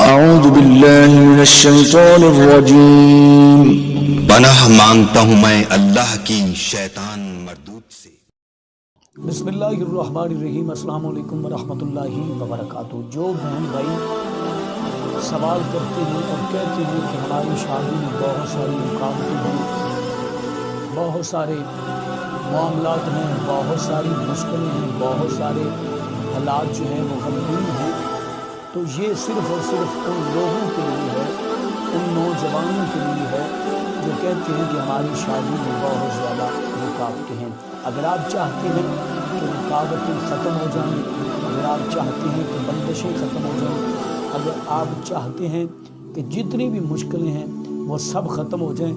اعوذ باللہ من الشیطان الرجیم۔ پناہ مانگتا ہوں میں اللہ کی شیطان مردود سے۔ بسم اللہ الرحمن الرحیم۔ السلام علیکم ورحمۃ اللہ وبرکاتہ۔ جو بہن بھائی سوال کرتے ہیں اور کہتے ہیں کہ ہماری شادی میں بہت ساری رکاوٹیں ہیں، بہت سارے معاملات ہیں، بہت ساری مشکلیں ہیں، بہت سارے حالات جو ہیں وہ غمگین ہیں، تو یہ صرف اور صرف ان لوگوں کے لیے ہے، ان نوجوانوں کے لیے ہے جو کہتے ہیں کہ ہماری شادی میں بہت زیادہ رکاوٹیں ہیں۔ اگر آپ چاہتے ہیں کہ رکاوٹیں ختم ہو جائیں، اگر آپ چاہتے ہیں کہ بندشیں ختم ہو جائیں، اگر آپ چاہتے ہیں کہ جتنی بھی مشکلیں ہیں وہ سب ختم ہو جائیں،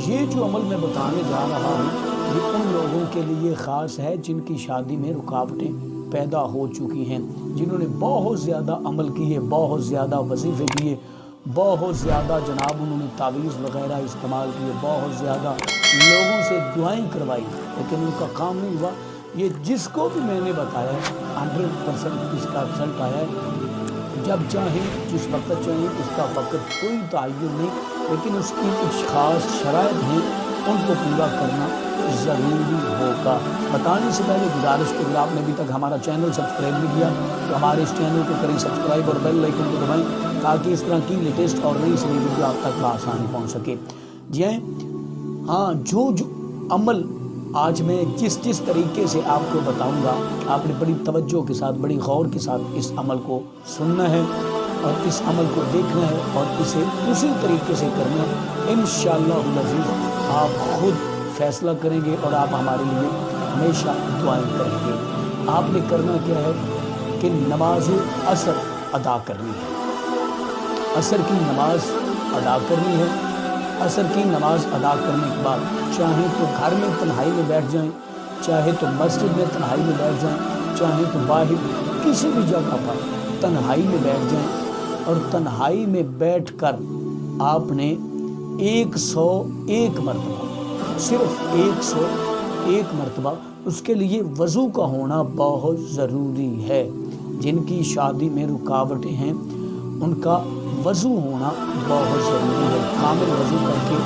یہ جو عمل میں بتانے جا رہا ہوں یہ ان لوگوں کے لیے خاص ہے جن کی شادی میں رکاوٹیں پیدا ہو چکی ہیں، جنہوں نے بہت زیادہ عمل کیے، بہت زیادہ وظیفے کیے، بہت زیادہ جناب انہوں نے تعویذ وغیرہ استعمال کیے، بہت زیادہ لوگوں سے دعائیں کروائی، لیکن ان کا کام نہیں ہوا۔ یہ جس کو بھی میں نے بتایا ہے 100% اس کا رزلٹ آیا ہے۔ جب چاہیں جس وقت چاہیں، اس کا وقت کوئی تعین نہیں، لیکن اس کی کچھ خاص شرائط ہیں، ان کو پورا کرنا ضروری ہوگا۔ بتانے سے پہلے گزارش کہ اگر آپ نے ابھی تک ہمارا چینل سبسکرائب نہیں کیا تو ہمارے اس چینل کو کریں سبسکرائب اور بیل آئیکن کو دبائیں تاکہ اس طرح کی لیٹسٹ اور نئی سی ویڈیو آپ تک بآسانی پہنچ سکے۔ جی ہاں، جو عمل آج میں جس طریقے سے آپ کو بتاؤں گا، آپ نے بڑی توجہ کے ساتھ، بڑی غور کے ساتھ اس عمل کو سننا ہے اور اس عمل کو دیکھنا ہے اور اسے اسی طریقے سے کرنا ہے۔ انشاءاللہ العزیز آپ خود فیصلہ کریں گے اور آپ ہمارے لیے ہمیشہ دعائیں کریں گے۔ آپ نے کرنا کیا ہے کہ نماز عصر ادا کرنی ہے، عصر کی نماز ادا کرنی ہے۔ عصر کی نماز ادا کرنے کے بعد چاہیں تو گھر میں تنہائی میں بیٹھ جائیں، چاہے تو مسجد میں تنہائی میں بیٹھ جائیں، چاہے تو باہر کسی بھی جگہ پر تنہائی میں بیٹھ جائیں، اور تنہائی میں بیٹھ کر آپ نے 101 مرتبہ، صرف 101 مرتبہ، اس کے لیے وضو کا ہونا بہت ضروری ہے۔ جن کی شادی میں رکاوٹیں ہیں ان کا وضو ہونا بہت ضروری ہے۔ کامل وضو کر کے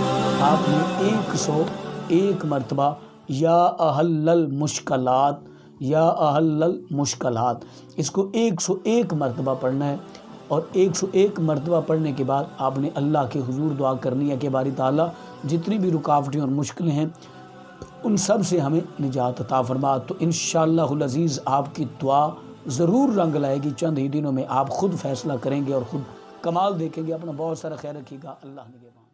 آپ نے 101 مرتبہ یا احل المشکلات، یا احل المشکلات، اس کو 101 مرتبہ پڑھنا ہے، اور 101 مرتبہ پڑھنے کے بعد آپ نے اللہ کے حضور دعا کرنی ہے کہ باری تعالیٰ جتنی بھی رکاوٹیں اور مشکلیں ہیں ان سب سے ہمیں نجات عطا فرما۔ تو انشاءاللہ العزیز آپ کی دعا ضرور رنگ لائے گی۔ چند ہی دنوں میں آپ خود فیصلہ کریں گے اور خود کمال دیکھیں گے۔ اپنا بہت سارا خیال رکھیے گا۔ اللہ نگہبان۔